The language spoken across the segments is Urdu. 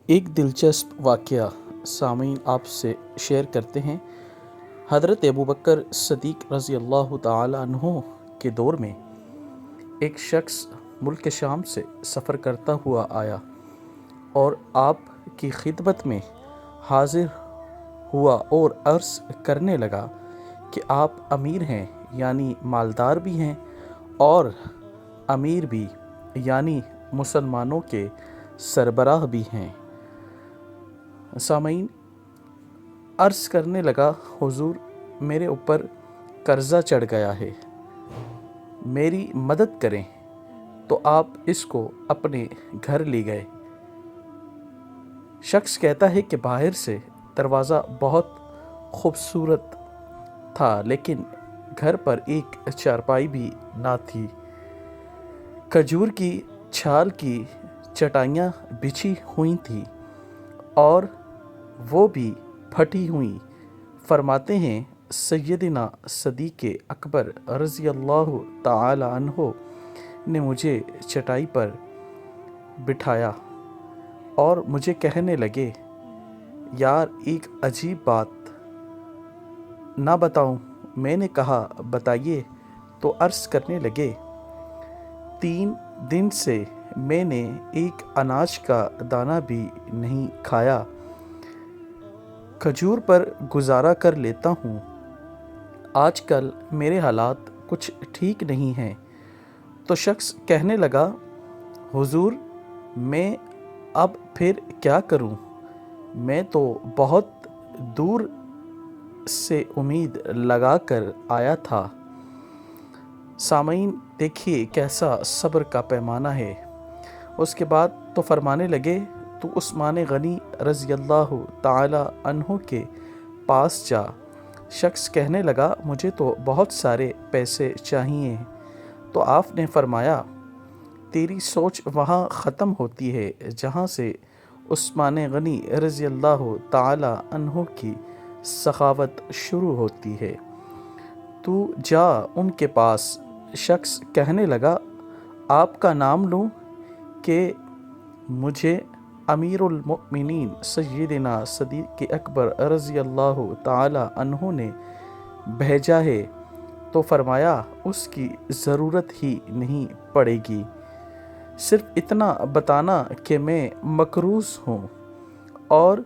ایک دلچسپ واقعہ سامعین آپ سے شیئر کرتے ہیں۔ حضرت ابوبکر صدیق رضی اللہ تعالی عنہ کے دور میں ایک شخص ملک شام سے سفر کرتا ہوا آیا اور آپ کی خدمت میں حاضر ہوا اور عرض کرنے لگا کہ آپ امیر ہیں، یعنی مالدار بھی ہیں، اور امیر بھی، یعنی مسلمانوں کے سربراہ بھی ہیں۔ سامعین، عرض کرنے لگا، حضور میرے اوپر قرضہ چڑھ گیا ہے، میری مدد کریں۔ تو آپ اس کو اپنے گھر لے گئے۔ شخص کہتا ہے کہ باہر سے دروازہ بہت خوبصورت تھا، لیکن گھر پر ایک چارپائی بھی نہ تھی۔ کھجور کی چھال کی چٹائیاں بچھی ہوئی تھیں اور وہ بھی پھٹی ہوئی۔ فرماتے ہیں سیدنا صدیق اکبر رضی اللہ تعالی عنہ نے مجھے چٹائی پر بٹھایا اور مجھے کہنے لگے، یار ایک عجیب بات نہ بتاؤں؟ میں نے کہا بتائیے۔ تو عرض کرنے لگے، 3 دن سے میں نے ایک اناج کا دانہ بھی نہیں کھایا، کھجور پر گزارا کر لیتا ہوں۔ آج کل میرے حالات کچھ ٹھیک نہیں ہیں۔ تو شخص کہنے لگا، حضور میں اب پھر کیا کروں؟ میں تو بہت دور سے امید لگا کر آیا تھا۔ سامعین دیکھیے کیسا صبر کا پیمانہ ہے۔ اس کے بعد تو فرمانے لگے، تو عثمان غنی رضی اللہ تعالی عنہ کے پاس جا۔ شخص کہنے لگا، مجھے تو بہت سارے پیسے چاہیے۔ تو آپ نے فرمایا، تیری سوچ وہاں ختم ہوتی ہے جہاں سے عثمان غنی رضی اللہ تعالی عنہ کی سخاوت شروع ہوتی ہے۔ تو جا ان کے پاس۔ شخص کہنے لگا، آپ کا نام لوں کہ مجھے امیر المؤمنین سیدنا صدیق اکبر رضی اللہ تعالی عنہ نے بھیجا ہے؟ تو فرمایا، اس کی ضرورت ہی نہیں پڑے گی، صرف اتنا بتانا کہ میں مقروض ہوں اور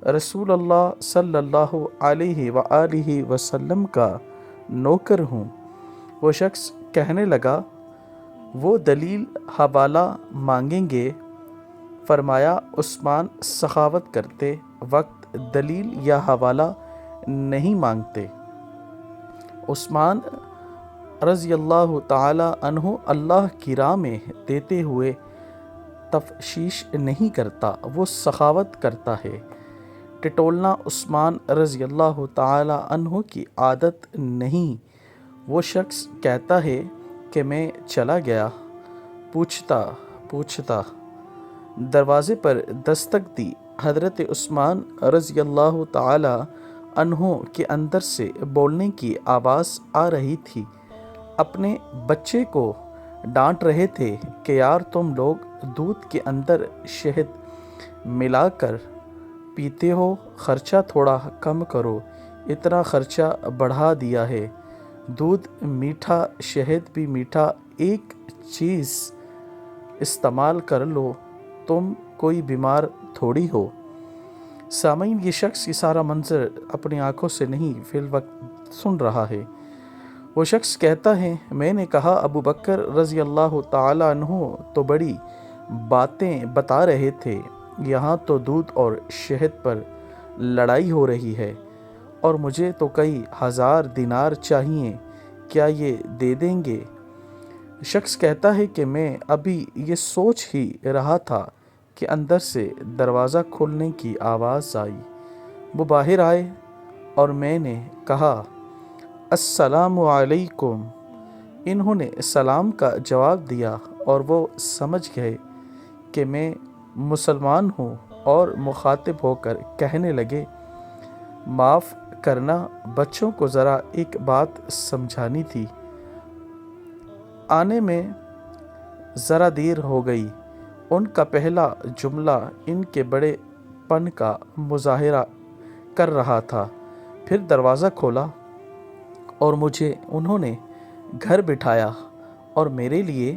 رسول اللہ صلی اللہ علیہ وآلہ وسلم کا نوکر ہوں۔ وہ شخص کہنے لگا، وہ دلیل حوالہ مانگیں گے؟ فرمایا، عثمان سخاوت کرتے وقت دلیل یا حوالہ نہیں مانگتے۔ عثمان رضی اللہ تعالی عنہ اللہ کی راہ میں دیتے ہوئے تفشیش نہیں کرتا، وہ سخاوت کرتا ہے۔ ٹٹولنا عثمان رضی اللہ تعالی عنہ کی عادت نہیں۔ وہ شخص کہتا ہے کہ میں چلا گیا، پوچھتا دروازے پر دستک دی۔ حضرت عثمان رضی اللہ تعالی عنہ کے اندر سے بولنے کی آواز آ رہی تھی۔ اپنے بچے کو ڈانٹ رہے تھے کہ یار تم لوگ دودھ کے اندر شہد ملا کر پیتے ہو، خرچہ تھوڑا کم کرو، اتنا خرچہ بڑھا دیا ہے۔ دودھ میٹھا، شہد بھی میٹھا، ایک چیز استعمال کر لو، تم کوئی بیمار تھوڑی ہو۔ سامعین، یہ شخص یہ سارا منظر اپنی آنکھوں سے نہیں فی الوقت سن رہا ہے۔ وہ شخص کہتا ہے، میں نے کہا ابوبکر رضی اللہ تعالی عنہ تو بڑی باتیں بتا رہے تھے، یہاں تو دودھ اور شہد پر لڑائی ہو رہی ہے، اور مجھے تو کئی ہزار دینار چاہیے، کیا یہ دے دیں گے؟ شخص کہتا ہے کہ میں ابھی یہ سوچ ہی رہا تھا کہ اندر سے دروازہ کھلنے کی آواز آئی۔ وہ باہر آئے اور میں نے کہا، السلام علیکم۔ انہوں نے سلام کا جواب دیا اور وہ سمجھ گئے کہ میں مسلمان ہوں اور مخاطب ہو کر کہنے لگے، معاف کرنا، بچوں کو ذرا ایک بات سمجھانی تھی، آنے میں ذرا دیر ہو گئی۔ ان کا پہلا جملہ ان کے بڑے پن کا مظاہرہ کر رہا تھا۔ پھر دروازہ کھولا اور مجھے انہوں نے گھر بٹھایا اور میرے لیے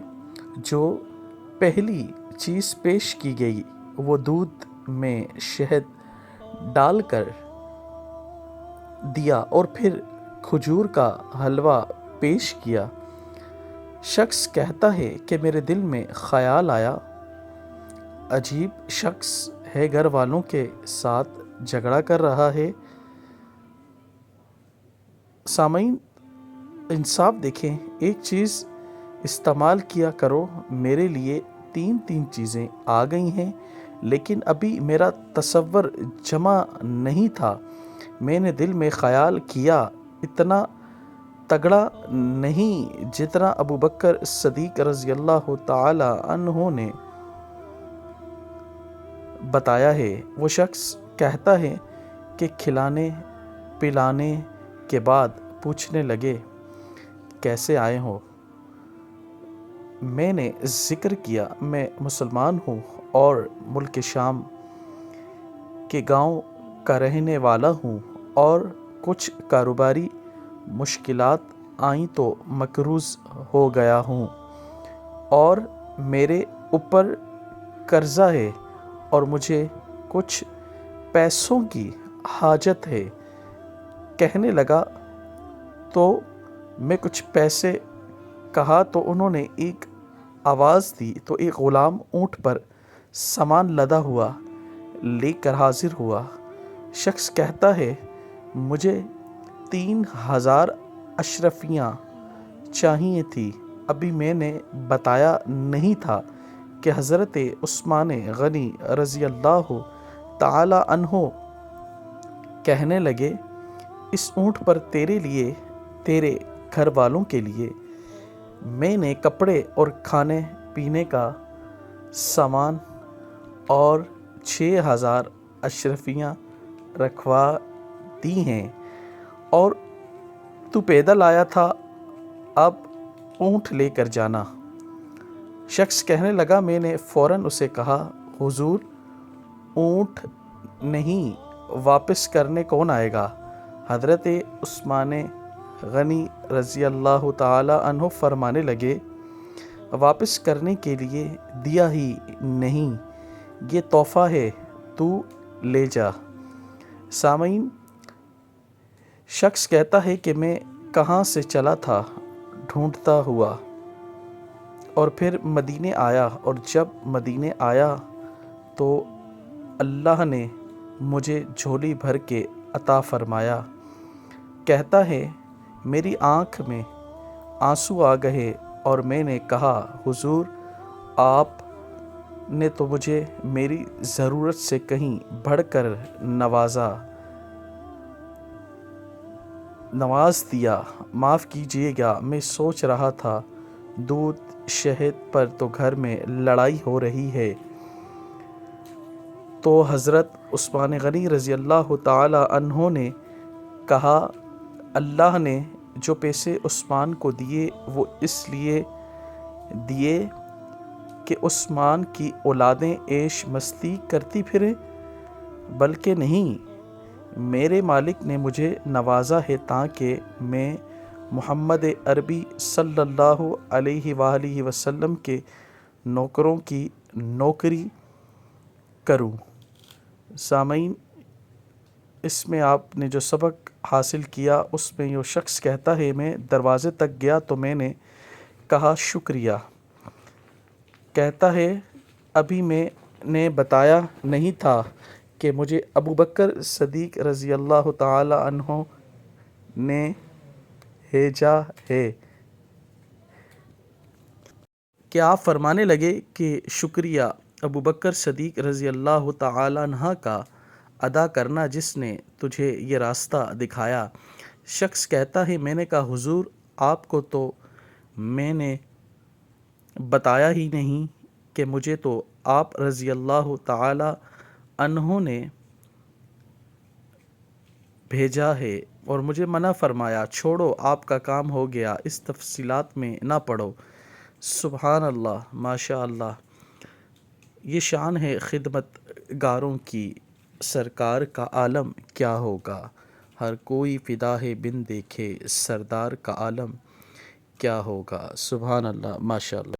جو پہلی چیز پیش کی گئی وہ دودھ میں شہد ڈال کر دیا اور پھر کھجور کا حلوہ پیش کیا۔ شخص کہتا ہے کہ میرے دل میں خیال آیا، عجیب شخص ہے، گھر والوں کے ساتھ جھگڑا کر رہا ہے۔ سامعین انصاف دیکھیں، ایک چیز استعمال کیا کرو۔ میرے لیے تین چیزیں آ گئی ہیں، لیکن ابھی میرا تصور جمع نہیں تھا۔ میں نے دل میں خیال کیا، اتنا تگڑا نہیں جتنا ابو بکر صدیق رضی اللہ تعالی عنہ نے بتایا ہے۔ وہ شخص کہتا ہے کہ کھلانے پلانے کے بعد پوچھنے لگے، کیسے آئے ہو؟ میں نے ذکر کیا، میں مسلمان ہوں اور ملک شام کے گاؤں کا رہنے والا ہوں، اور کچھ کاروباری مشکلات آئیں تو مقروض ہو گیا ہوں، اور میرے اوپر قرضہ ہے اور مجھے کچھ پیسوں کی حاجت ہے۔ کہنے لگا تو میں کچھ پیسے کہا تو انہوں نے ایک آواز دی تو ایک غلام اونٹ پر سامان لدا ہوا لے کر حاضر ہوا۔ شخص کہتا ہے مجھے 3000 اشرفیاں چاہیے تھی۔ ابھی میں نے بتایا نہیں تھا کہ حضرت عثمان غنی رضی اللہ تعالی عنہ کہنے لگے، اس اونٹ پر تیرے لیے، تیرے گھر والوں کے لیے میں نے کپڑے اور کھانے پینے کا سامان اور 6000 اشرفیاں رکھوا دی ہیں، اور تو پیدل آیا تھا، اب اونٹ لے کر جانا۔ شخص کہنے لگا، میں نے فوراً اسے کہا، حضور اونٹ نہیں، واپس کرنے کون آئے گا؟ حضرت عثمان غنی رضی اللہ تعالی عنہ فرمانے لگے، واپس کرنے کے لیے دیا ہی نہیں، یہ تحفہ ہے، تو لے جا۔ سامعین، شخص کہتا ہے کہ میں کہاں سے چلا تھا ڈھونڈتا ہوا اور پھر مدینے آیا، اور جب مدینے آیا تو اللہ نے مجھے جھولی بھر کے عطا فرمایا۔ کہتا ہے میری آنکھ میں آنسو آ گئے اور میں نے کہا، حضور آپ نے تو مجھے میری ضرورت سے کہیں بڑھ کر نواز دیا، معاف کیجیے گا، میں سوچ رہا تھا دودھ شہد پر تو گھر میں لڑائی ہو رہی ہے۔ تو حضرت عثمان غنی رضی اللہ تعالی عنہ نے کہا، اللہ نے جو پیسے عثمان کو دیے وہ اس لیے دیے کہ عثمان کی اولادیں عیش مستی کرتی پھریں، بلکہ نہیں، میرے مالک نے مجھے نوازا ہے تاکہ میں محمد عربی صلی اللہ علیہ وآلہ وسلم کے نوکروں کی نوکری کروں۔ سامعین، اس میں آپ نے جو سبق حاصل کیا، اس میں یہ شخص کہتا ہے میں دروازے تک گیا تو میں نے کہا شکریہ۔ کہتا ہے ابھی میں نے بتایا نہیں تھا کہ مجھے ابو بکر صدیق رضی اللہ تعالی عنہ نے بھیجا ہے۔ کہ آپ فرمانے لگے کہ شکریہ ابو بکر صدیق رضی اللہ تعالی عنہ کا ادا کرنا جس نے تجھے یہ راستہ دکھایا۔ شخص کہتا ہے میں نے کہا حضور آپ کو تو میں نے بتایا ہی نہیں کہ مجھے تو آپ رضی اللہ تعالی عنہ نے بھیجا ہے اور مجھے منع فرمایا، چھوڑو آپ کا کام ہو گیا، اس تفصیلات میں نہ پڑو۔ سبحان اللہ، ماشاء اللہ۔ یہ شان ہے خدمت گاروں کی، سرکار کا عالم کیا ہوگا، ہر کوئی فدا ہے بن دیکھے سردار کا عالم کیا ہوگا۔ سبحان اللہ، ماشاء اللہ۔